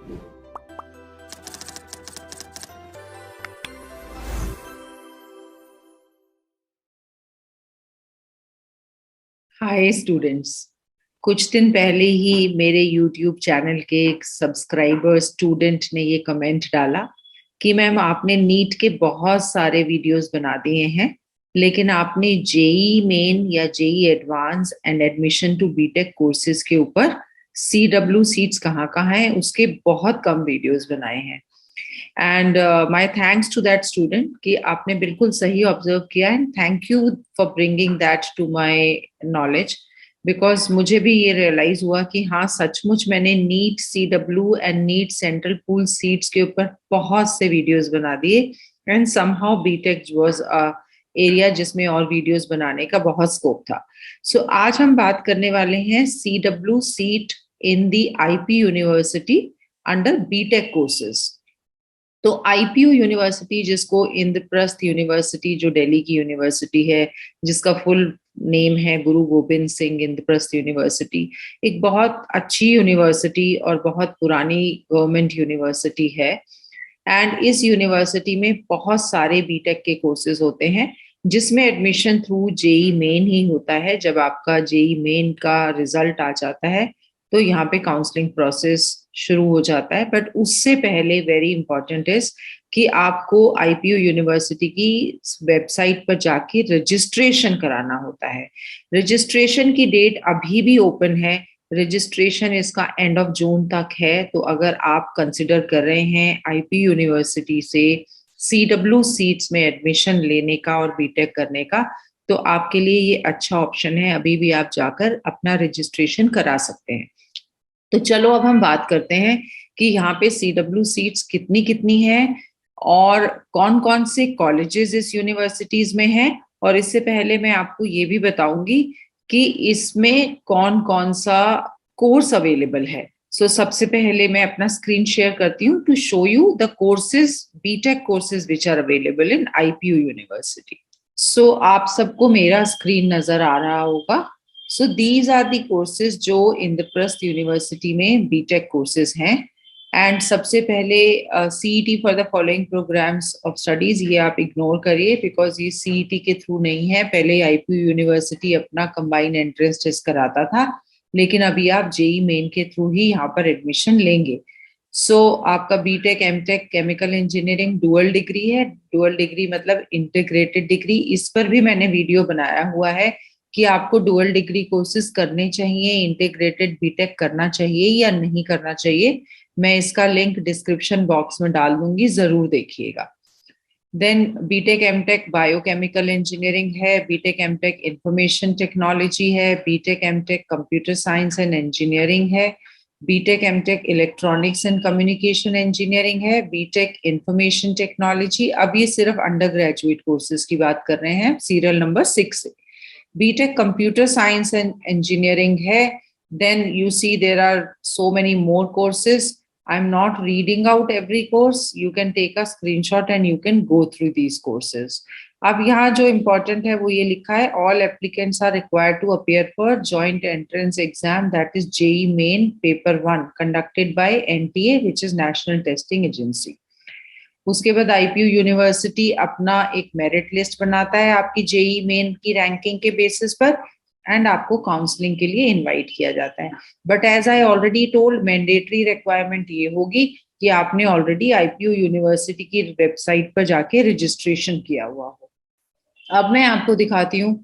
Hi students. कुछ दिन पहले ही मेरे YouTube चैनल के एक सब्सक्राइबर स्टूडेंट ने ये कमेंट डाला कि मैम आपने नीट के बहुत सारे वीडियोस बना दिए हैं, लेकिन आपने जेई मेन या JEE advance and admission to BTech courses के ऊपर CW सीट्स कहाँ कहाँ हैं उसके बहुत कम वीडियोस बनाए हैं। And my thanks to that student कि आपने बिल्कुल सही ऑब्जर्व किया and thank you for bringing that to my knowledge. Because मुझे भी ये रियलाइज हुआ कि हाँ, सचमुच मैंने NEET CW and NEET central pool seats के ऊपर बहुत से वीडियोस बना दिए and somehow BTech was a area जिसमें और वीडियोस बनाने का बहुत स्कोप था। सो आज हम बात करने वाले हैं CW seat in the IP university under BTech courses. तो IPU यूनिवर्सिटी, जिसको इंद्रप्रस्थ यूनिवर्सिटी जो दिल्ली की यूनिवर्सिटी है, जिसका फुल नेम है गुरु गोबिंद सिंह इंद्रप्रस्थ यूनिवर्सिटी, एक बहुत अच्छी यूनिवर्सिटी और बहुत पुरानी गवर्नमेंट यूनिवर्सिटी है। एंड इस यूनिवर्सिटी में बहुत सारे बीटेक के कोर्सेज होते हैं जिसमें एडमिशन थ्रू जेई मेन ही होता है। जब आपका जेई मेन का रिजल्ट आ जाता है तो यहाँ पे काउंसलिंग प्रोसेस शुरू हो जाता है। बट उससे पहले वेरी इंपॉर्टेंट इज कि आपको IPU यूनिवर्सिटी की वेबसाइट पर जाके रजिस्ट्रेशन कराना होता है। रजिस्ट्रेशन की डेट अभी भी ओपन है। रजिस्ट्रेशन इसका एंड ऑफ जून तक है। तो अगर आप कंसिडर कर रहे हैं IPU यूनिवर्सिटी से CW सीट्स में एडमिशन लेने का और बीटेक करने का, तो आपके लिए ये अच्छा ऑप्शन है। अभी भी आप जाकर अपना रजिस्ट्रेशन करा सकते हैं। तो चलो अब हम बात करते हैं कि यहाँ पे CW सीट्स कितनी कितनी है और कौन कौन से कॉलेजेस इस यूनिवर्सिटीज में हैं। और इससे पहले मैं आपको ये भी बताऊंगी कि इसमें कौन कौन सा कोर्स अवेलेबल है। सो सबसे पहले मैं अपना स्क्रीन शेयर करती हूँ to show you the courses, BTech courses which are available in IPU university. So आप सबको मेरा स्क्रीन नजर आ रहा होगा। So these are the courses जो इंद्रप्रस्थ यूनिवर्सिटी में बीटेक कोर्सेज हैं। एंड सबसे पहले CET for the following programs of studies, ये आप इग्नोर करिए बिकॉज ये CET के थ्रू नहीं है। पहले IPU यूनिवर्सिटी अपना कंबाइंड एंट्रेंस टेस्ट कराता था, लेकिन अभी आप जेई मेन के थ्रू ही यहाँ पर एडमिशन लेंगे। सो आपका BTech MTech chemical engineering dual degree है। डुअल डिग्री मतलब इंटीग्रेटेड डिग्री। इस पर भी मैंने वीडियो बनाया हुआ है कि आपको डुअल डिग्री कोर्सेज करने चाहिए, इंटीग्रेटेड बीटेक करना चाहिए या नहीं करना चाहिए। मैं इसका लिंक डिस्क्रिप्शन बॉक्स में डाल दूंगी, जरूर देखिएगा। Then BTech MTech biochemical engineering है, बीटेक एमटेक इंफॉर्मेशन टेक्नोलॉजी है, BTech MTech computer science and engineering है, BTech MTech electronics and communication engineering है, बीटेक इंफॉर्मेशन टेक्नोलॉजी। अब ये सिर्फ अंडर ग्रेजुएट कोर्सेज की बात कर रहे हैं, serial number 6। BTech computer science and engineering है। Then you see there are so many more courses. I'm not reading out every course. You can take a screenshot and you can go through these courses. अब यहाँ जो important है वो ये लिखा है, all applicants are required to appear for joint entrance exam, that is JEE Main Paper 1 conducted by NTA, which is National Testing Agency. उसके बाद IPU यूनिवर्सिटी अपना एक मेरिट लिस्ट बनाता है आपकी जेई मेन की रैंकिंग के बेसिस पर, एंड आपको काउंसलिंग के लिए इनवाइट किया जाता है। But as I already told, mandatory requirement ये होगी कि आपने ऑलरेडी IPU यूनिवर्सिटी की वेबसाइट पर जाके रजिस्ट्रेशन किया हुआ हो। अब मैं आपको दिखाती हूँ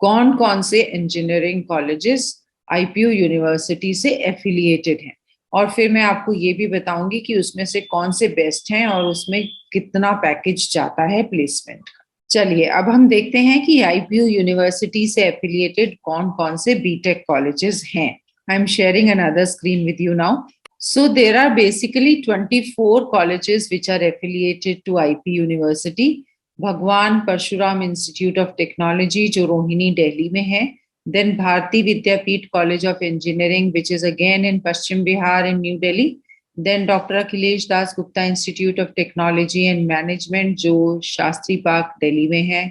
कौन कौन से इंजीनियरिंग कॉलेजेस IPU यूनिवर्सिटी से एफिलिएटेड हैं, और फिर मैं आपको ये भी बताऊंगी कि उसमें से कौन से बेस्ट हैं और उसमें कितना पैकेज जाता है प्लेसमेंट का। चलिए अब हम देखते हैं कि IPU यूनिवर्सिटी से एफिलिएटेड कौन कौन से बीटेक कॉलेजेस हैं। I am sharing another screen with you now. So there are basically 24 colleges which are affiliated to IP University. भगवान परशुराम इंस्टीट्यूट ऑफ टेक्नोलॉजी जो रोहिणी दिल्ली में है, then Bharati Vidyapeeth college of engineering which is again in Paschim Vihar in new Delhi, then doctor Akhilesh Das Gupta institute of technology and management जो Shastri park Delhi में है,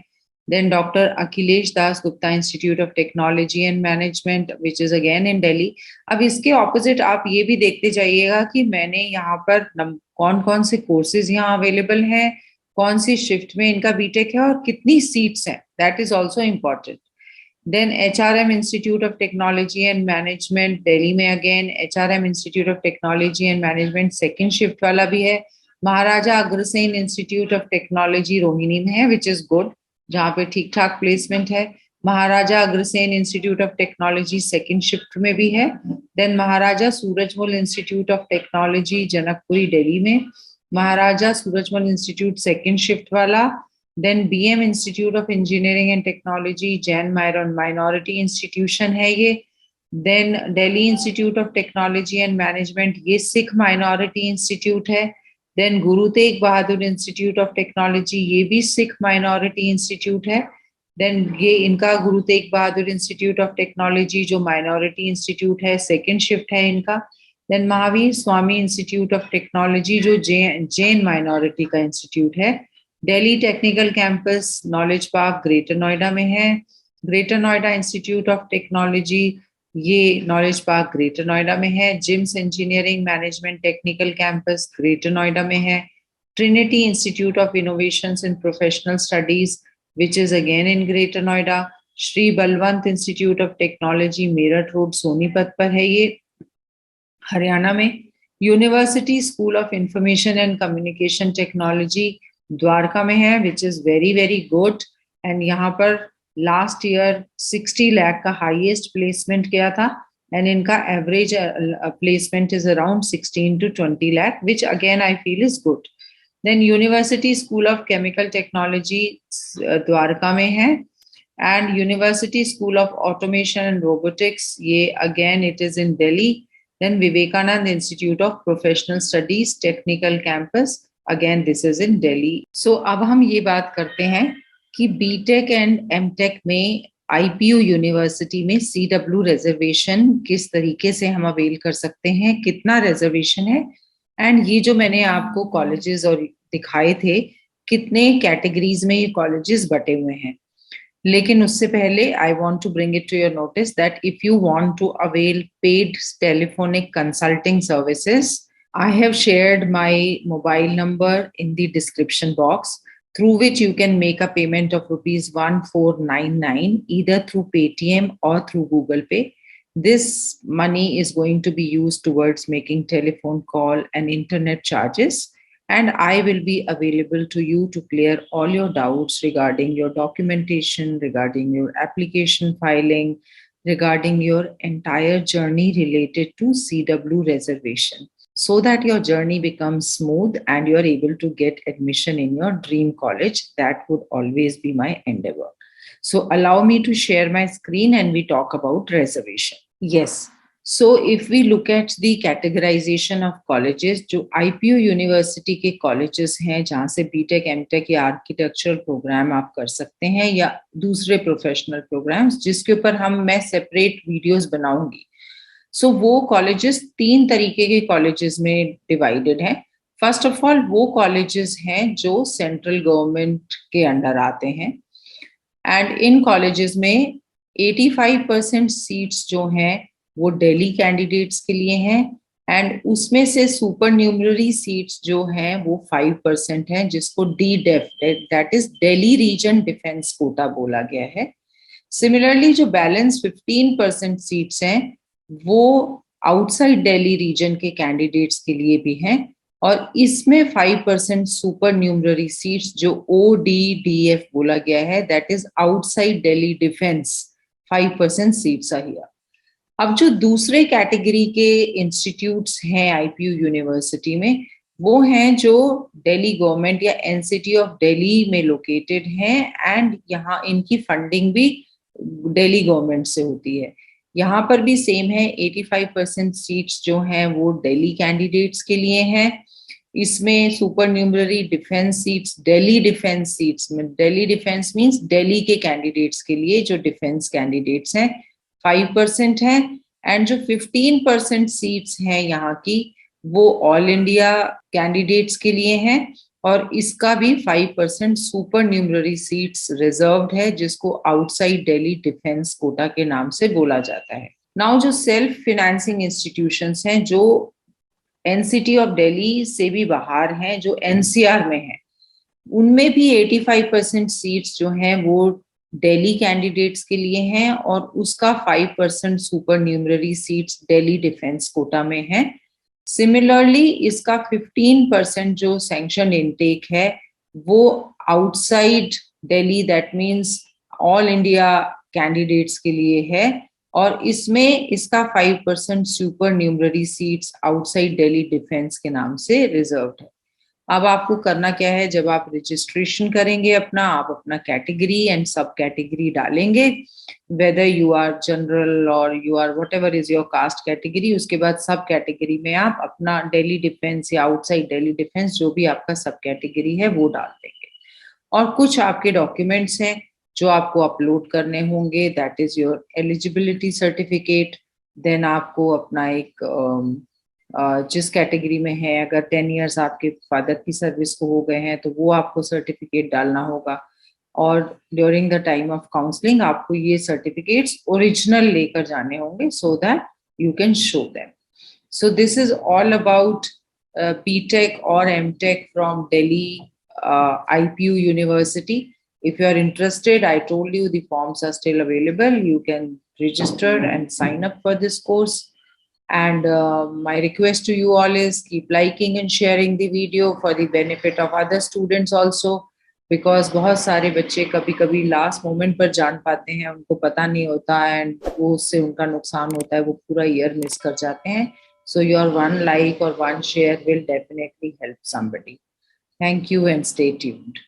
Then Dr. Akhilesh Das Gupta Institute of Technology and Management, which is again in Delhi. अब इसके opposite आप ये भी देखते जाइएगा कि मैंने यहाँ पर कौन कौन से कोर्सेज यहाँ अवेलेबल हैं, कौन सी शिफ्ट में इनका बीटेक है और कितनी सीट्स हैं. That is also important. Then HRM Institute of Technology and Management Delhi में again HRM Institute of Technology and Management second shift वाला भी है. Maharaja Agrasen institute of technology Rohini में है, विच इज गुड, जहाँ पे ठीक ठाक प्लेसमेंट है. Maharaja Agrasen institute of technology second shift में भी है. Then Maharaja Surajmal institute of technology Janakpuri Delhi में, Maharaja Surajmal institute second shift वाला. Then BM Institute of Engineering and Technology Jain minority institution है ये. Then Delhi Institute of Technology and Management, ये सिख माइनॉरिटी इंस्टीट्यूट है. Then Guru Tegh Bahadur institute of technology, ये भी सिख माइनॉरिटी इंस्टीट्यूट है. Then ये इनका Guru Tegh Bahadur institute of technology जो माइनॉरिटी इंस्टीट्यूट है, सेकेंड शिफ्ट है इनका. Then Mahavir Swami institute of technology जो जैन माइनॉरिटी का इंस्टीट्यूट है. Delhi technical campus knowledge park greater Noida में है. Greater Noida institute of technology, ये नॉलेज पार्क ग्रेटर नोएडा में है. GIMS engineering management technical campus Greater Noida में है. Trinity Institute of Innovations in Professional Studies which is again in Greater Noida. Shri Balwant Institute of Technology Meerut Road Sonipat पर है ये, हरियाणा में. University school of Information and Communication Technology Dwarka में है, which is very very good. And यहाँ पर लास्ट ईयर 60 लाख का highest placement किया था, एंड इनका average placement is around 16 to 20 lakh, which again I feel is good. Then university school of chemical technology Dwarka में है. And university school of automation and robotics, ये again it is in Delhi. Then Vivekananda institute of professional studies technical campus, again this is in Delhi. So अब हम ये बात करते हैं कि बीटेक एंड एमटेक में आईपीयू यूनिवर्सिटी में सीडब्ल्यू रिजर्वेशन किस तरीके से हम अवेल कर सकते हैं, कितना रिजर्वेशन है, एंड ये जो मैंने आपको कॉलेजेस और दिखाए थे कितने कैटेगरीज में ये कॉलेजेस बटे हुए हैं. लेकिन उससे पहले I want to bring it to your notice that if you want to avail paid telephonic consulting services, I have shared my mobile number in the description box, through which you can make a payment of rupees 1499 either through Paytm or through Google Pay. This money is going to be used towards making telephone call and internet charges, and I will be available to you to clear all your doubts regarding your documentation, regarding your application filing, regarding your entire journey related to CW reservation, so that your journey becomes smooth and you are able to get admission in your dream college. That would always be my endeavor. So allow me to share my screen and we talk about reservation. Yes. So if we look at the categorization of colleges, जो IPU university के colleges हैं जहाँ से BTech MTech या architectural programme आप कर सकते हैं या दूसरे प्रोफेशनल प्रोग्राम्स, जिसके ऊपर मैं सेपरेट वीडियोस बनाऊंगी. सो वो कॉलेजेस 3 तरीके के कॉलेजेस में डिवाइडेड हैं. फर्स्ट ऑफ ऑल वो कॉलेजेस हैं जो सेंट्रल गवर्नमेंट के अंडर आते हैं, एंड इन कॉलेजेस में 85% सीट्स जो हैं वो दिल्ली कैंडिडेट्स के लिए हैं, एंड उसमें से सुपर न्यूमररी सीट्स जो हैं वो 5% हैं, जिसको DDEF, that is Delhi region defence quota बोला गया है. सिमिलरली जो बैलेंस 15% सीट्स हैं वो आउटसाइड दिल्ली रीजन के कैंडिडेट्स के लिए भी हैं, और इसमें 5% सुपर न्यूमररी सीट्स जो ODDF बोला गया है, that is outside Delhi defence, 5% seats are here. अब जो दूसरे कैटेगरी के इंस्टीट्यूट्स हैं आईपीयू यूनिवर्सिटी में, वो हैं जो दिल्ली गवर्नमेंट या एनसीटी ऑफ दिल्ली में लोकेटेड हैं, एंड यहाँ इनकी फंडिंग भी दिल्ली गवर्नमेंट से होती है. यहाँ पर भी सेम है, 85% सीट्स जो हैं वो दिल्ली कैंडिडेट्स के लिए हैं. इसमें super numerary defence seats, Delhi defence seats में, दिल्ली डिफेंस मींस दिल्ली के कैंडिडेट्स के लिए जो डिफेंस कैंडिडेट्स हैं 5% हैं, एंड जो 15% सीट्स हैं यहाँ की वो ऑल इंडिया कैंडिडेट्स के लिए हैं, और इसका भी 5% सुपर न्यूमररी सीट्स रिजर्व्ड है, जिसको आउटसाइड दिल्ली डिफेंस कोटा के नाम से बोला जाता है। नाउ जो सेल्फ फिनेंसिंग इंस्टीट्यूशंस हैं, जो एनसीटी ऑफ दिल्ली से भी बाहर हैं, जो एनसीआर में है, उनमें भी 85% सीट्स जो हैं वो दिल्ली कैंडिडेट्स के लिए हैं, और उसका 5% super numerary seats Delhi defence quota में है। सिमिलरली इसका 15% जो सैंक्शन इनटेक है वो outside Delhi, that means all India candidates के लिए है, और इसमें इसका 5% super numerary seats outside Delhi defence के नाम से रिजर्व्ड है। अब आपको करना क्या है, जब आप रजिस्ट्रेशन करेंगे अपना, आप अपना कैटेगरी एंड सब कैटेगरी डालेंगे, वेदर यू आर जनरल और you are whatever is your caste category. उसके बाद सब कैटेगरी में आप अपना दिल्ली डिफेंस या आउटसाइड दिल्ली डिफेंस जो भी आपका सब कैटेगरी है वो डाल देंगे। और कुछ आपके डॉक्यूमेंट्स हैं जो आपको अपलोड करने होंगे, that is your eligibility certificate. Then आपको अपना एक जिस कैटेगरी में है, अगर 10 इयर्स आपके फादर की सर्विस को हो गए हैं तो वो आपको सर्टिफिकेट डालना होगा, और during the time of counselling आपको ये सर्टिफिकेट्स ओरिजिनल लेकर जाने होंगे so that you can show them. So this is all about BTech और MTech from Delhi IPU University. If you are interested, I told you the forms are still available. You can register and sign up for this course. And my request to you all is keep liking and sharing the video for the benefit of other students also, because बहुत सारे बच्चे कभी कभी last moment पर जान पाते हैं, उनको पता नहीं होता एंड वो उससे उनका नुकसान होता है, वो पूरा ईयर मिस कर जाते हैं। So your one like or one share will definitely help somebody. Thank you and stay tuned.